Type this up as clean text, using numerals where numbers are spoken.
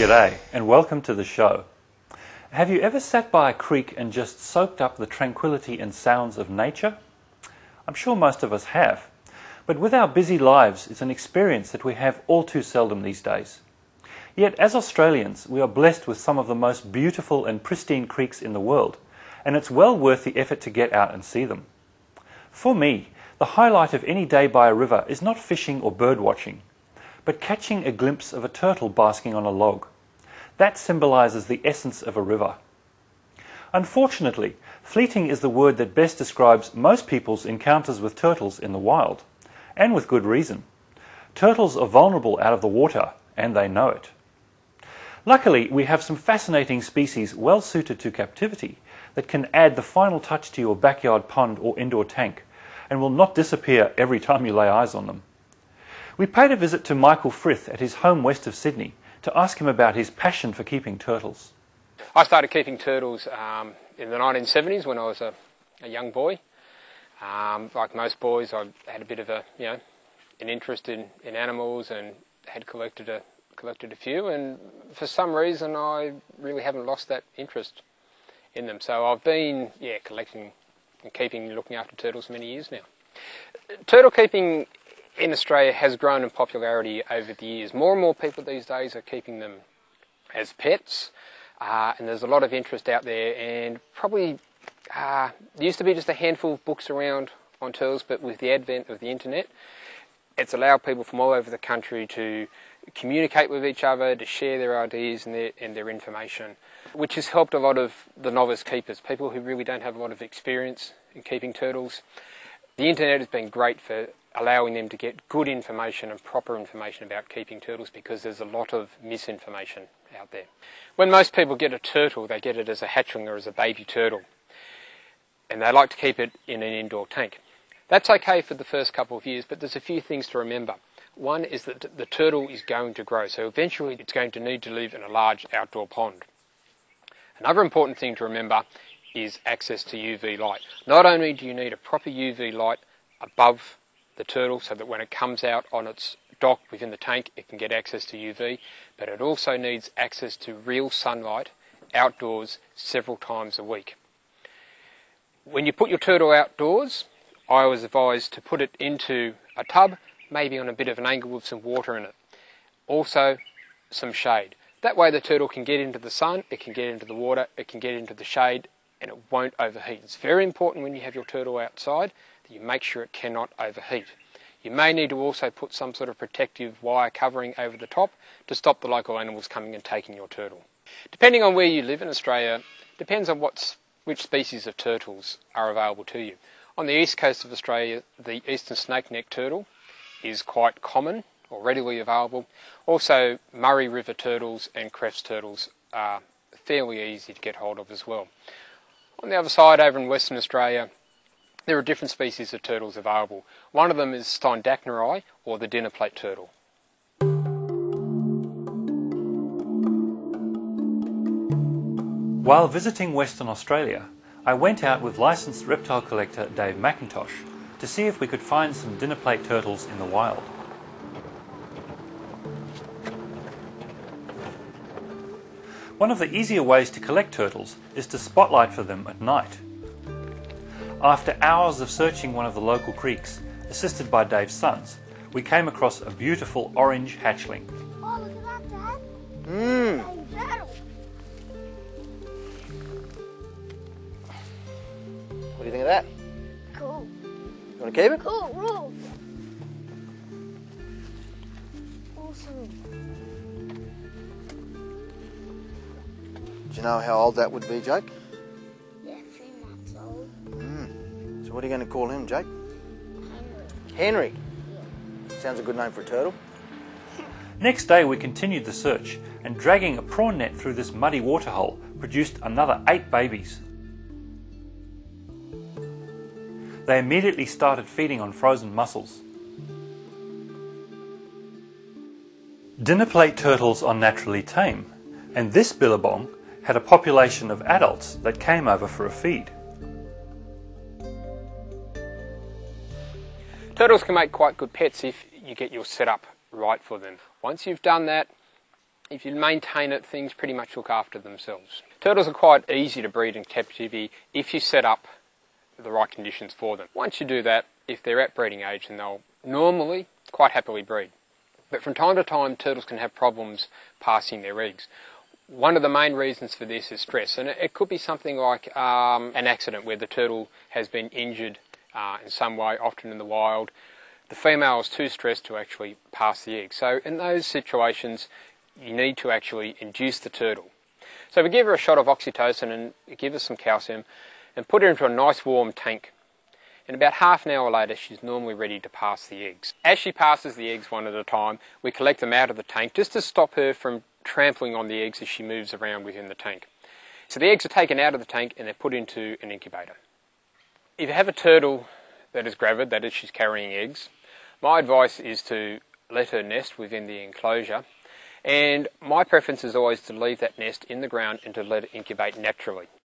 G'day and welcome to the show. Have you ever sat by a creek and just soaked up the tranquility and sounds of nature? I'm sure most of us have, but with our busy lives it's an experience that we have all too seldom these days. Yet as Australians we are blessed with some of the most beautiful and pristine creeks in the world, and it's well worth the effort to get out and see them. For me, the highlight of any day by a river is not fishing or bird watching, but catching a glimpse of a turtle basking on a log. That symbolises the essence of a river. Unfortunately, fleeting is the word that best describes most people's encounters with turtles in the wild, and with good reason. Turtles are vulnerable out of the water, and they know it. Luckily, we have some fascinating species well suited to captivity that can add the final touch to your backyard pond or indoor tank, and will not disappear every time you lay eyes on them. We paid a visit to Michael Frith at his home west of Sydney to ask him about his passion for keeping turtles. I started keeping turtles in the 1970s when I was a young boy. Like most boys, I had a bit of an interest in animals and had collected a few, and for some reason I really haven't lost that interest in them. So I've been collecting and looking after turtles for many years now. Turtle keeping in Australia has grown in popularity over the years. More and more people these days are keeping them as pets, and there's a lot of interest out there, and probably there used to be just a handful of books around on turtles, but with the advent of the internet, it's allowed people from all over the country to communicate with each other, to share their ideas and their information, which has helped a lot of the novice keepers, people who really don't have a lot of experience in keeping turtles. The internet has been great for allowing them to get good information and proper information about keeping turtles, because there's a lot of misinformation out there. When most people get a turtle, they get it as a hatchling or as a baby turtle, and they like to keep it in an indoor tank. That's okay for the first couple of years, but there's a few things to remember. One is that the turtle is going to grow, so eventually it's going to need to live in a large outdoor pond. Another important thing to remember is access to UV light. Not only do you need a proper UV light above the turtle so that when it comes out on its dock within the tank it can get access to UV, but it also needs access to real sunlight outdoors several times a week. When you put your turtle outdoors, I always advise to put it into a tub, maybe on a bit of an angle with some water in it. Also some shade. That way the turtle can get into the sun, it can get into the water, it can get into the shade, and it won't overheat. It's very important when you have your turtle outside that you make sure it cannot overheat. You may need to also put some sort of protective wire covering over the top to stop the local animals coming and taking your turtle. Depending on where you live in Australia, depends on which species of turtles are available to you. On the east coast of Australia, the eastern snake-necked turtle is quite common or readily available. Also, Murray River turtles and Crefts turtles are fairly easy to get hold of as well. On the other side, over in Western Australia, there are different species of turtles available. One of them is Steindachnerai, or the dinner plate turtle. While visiting Western Australia, I went out with licensed reptile collector Dave McIntosh to see if we could find some dinner plate turtles in the wild. One of the easier ways to collect turtles is to spotlight for them at night. After hours of searching one of the local creeks, assisted by Dave's sons, we came across a beautiful orange hatchling. Oh, look at that, Dad. Turtle. What do you think of that? Cool. You want to keep it? Cool, rule. Awesome. Do you know how old that would be, Jake? Yeah, 3 months old. So what are you going to call him, Jake? Henry. Henry. Sounds a good name for a turtle. Next day we continued the search, and dragging a prawn net through this muddy waterhole produced another 8 babies. They immediately started feeding on frozen mussels. Dinner plate turtles are naturally tame, and this billabong had a population of adults that came over for a feed. Turtles can make quite good pets if you get your setup right for them. Once you've done that, if you maintain it, things pretty much look after themselves. Turtles are quite easy to breed in captivity if you set up the right conditions for them. Once you do that, if they're at breeding age, then they'll normally quite happily breed. But from time to time, turtles can have problems passing their eggs. One of the main reasons for this is stress, and it could be something like an accident where the turtle has been injured in some way, often in the wild. The female is too stressed to actually pass the egg. So in those situations, you need to actually induce the turtle. So we give her a shot of oxytocin and give her some calcium and put her into a nice warm tank. And about half an hour later, she's normally ready to pass the eggs. As she passes the eggs one at a time, we collect them out of the tank just to stop her from trampling on the eggs as she moves around within the tank. So the eggs are taken out of the tank and they're put into an incubator. If you have a turtle that is gravid, that is, she's carrying eggs, my advice is to let her nest within the enclosure, and my preference is always to leave that nest in the ground and to let it incubate naturally.